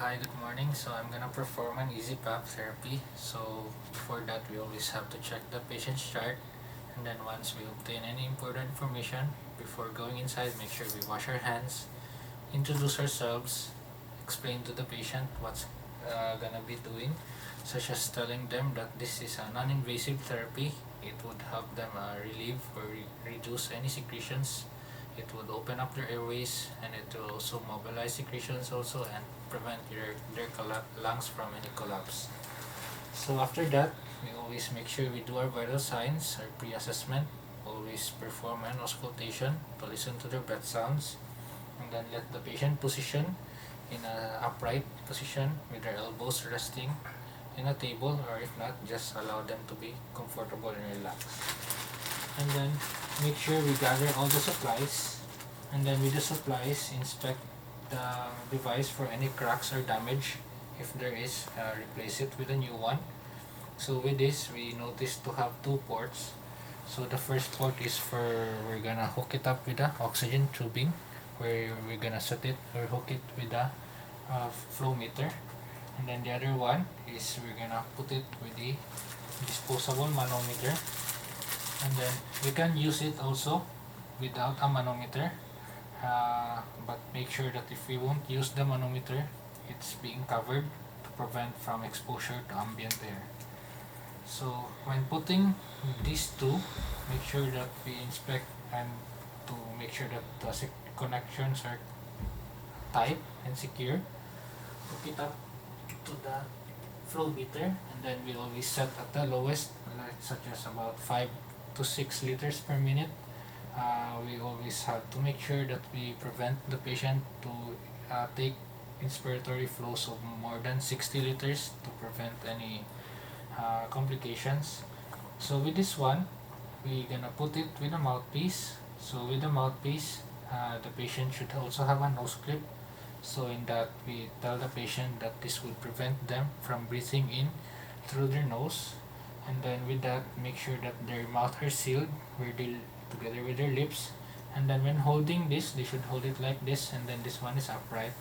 Hi, good morning. So I'm gonna perform an easy PAP therapy. So before that, we always have to check the patient's chart, and then once we obtain any important information, before going inside, make sure we wash our hands, introduce ourselves, explain to the patient what's gonna be doing, such as telling them that this is a non-invasive therapy. It would help them relieve or reduce any secretions. It would open up their airways, and it will also mobilize secretions also and prevent their lungs from any collapse. So after that, we always make sure we do our vital signs, our pre-assessment, always perform an auscultation to listen to their breath sounds, and then let the patient position in an upright position with their elbows resting in a table, or if not, just allow them to be comfortable and relaxed. And then make sure we gather all the supplies, and then with the supplies, inspect the device for any cracks or damage. If there is, replace it with a new one. So with this, we notice to have two ports. So the first port is we're gonna hook it up with the oxygen tubing, where we're gonna set it or hook it with the flow meter. And then the other one is we're gonna put it with the disposable manometer. And then we can use it also without a manometer, but make sure that if we won't use the manometer, it's being covered to prevent from exposure to ambient air. So when putting these two, make sure that we inspect and to make sure that the connections are tight and secure. Hook it up to the flow meter, and then we always set at the lowest, like such as about 5 to 6 liters per minute. We always have to make sure that we prevent the patient to take inspiratory flows of more than 60 liters to prevent any complications. So with this one, we're gonna put it with a mouthpiece. So with the mouthpiece, the patient should also have a nose clip. So in that, we tell the patient that this would prevent them from breathing in through their nose. And then with that, make sure that their mouth are sealed together with their lips. And then when holding this, they should hold it like this, and then this one is upright.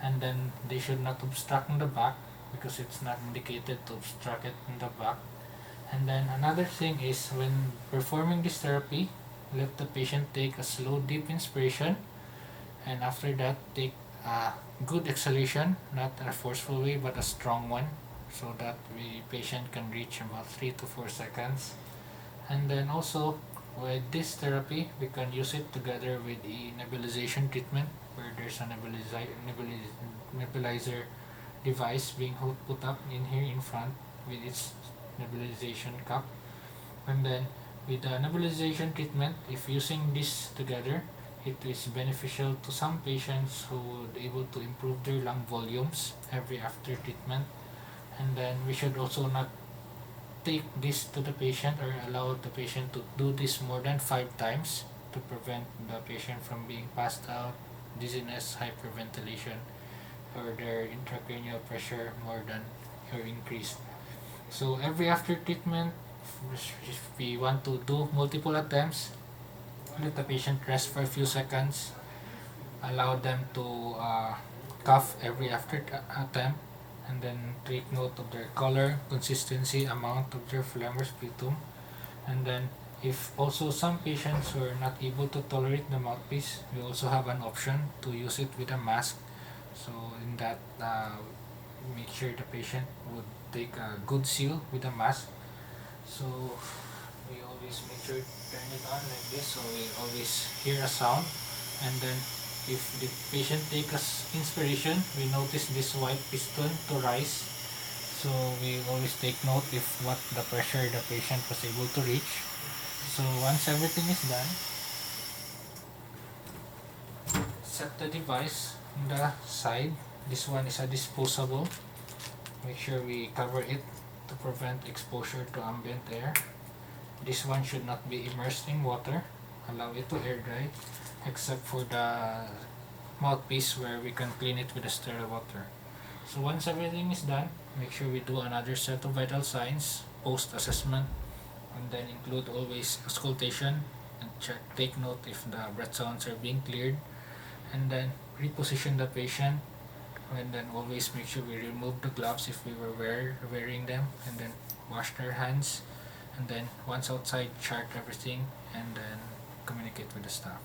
And then they should not obstruct in the back, because it's not indicated to obstruct it in the back. And then another thing is, when performing this therapy, let the patient take a slow deep inspiration, and after that take a good exhalation, not a forceful way but a strong one, so that the patient can reach about 3 to 4 seconds. And then also with this therapy, we can use it together with a nebulization treatment, where there's a nebulizer device being put up in here in front with its nebulization cup. And then with the nebulization treatment, if using this together, it is beneficial to some patients who would able to improve their lung volumes every after treatment. And then we should also not take this to the patient or allow the patient to do this more than 5 times, to prevent the patient from being passed out, dizziness, hyperventilation, or their intracranial pressure more than or increased. So every after treatment, if we want to do multiple attempts, let the patient rest for a few seconds, allow them to cough every after attempt, and then take note of their color, consistency, amount of their phlegm or sputum. And then if also some patients who are not able to tolerate the mouthpiece, we also have an option to use it with a mask. So in that, make sure the patient would take a good seal with a mask. So we always make sure to turn it on like this, so we always hear a sound. And then if the patient takes inspiration, we notice this white piston to rise. So we always take note if what the pressure the patient was able to reach. So once everything is done, set the device on the side. This one is a disposable. Make sure we cover it to prevent exposure to ambient air. This one should not be immersed in water. Allow it to air dry, except for the mouthpiece, where we can clean it with a sterile water. So once everything is done, make sure we do another set of vital signs, post-assessment, and then include always auscultation, and take note if the breath sounds are being cleared, and then reposition the patient and then always make sure we remove the gloves if we were wearing them, and then wash their hands, and then once outside chart everything and then communicate with the staff.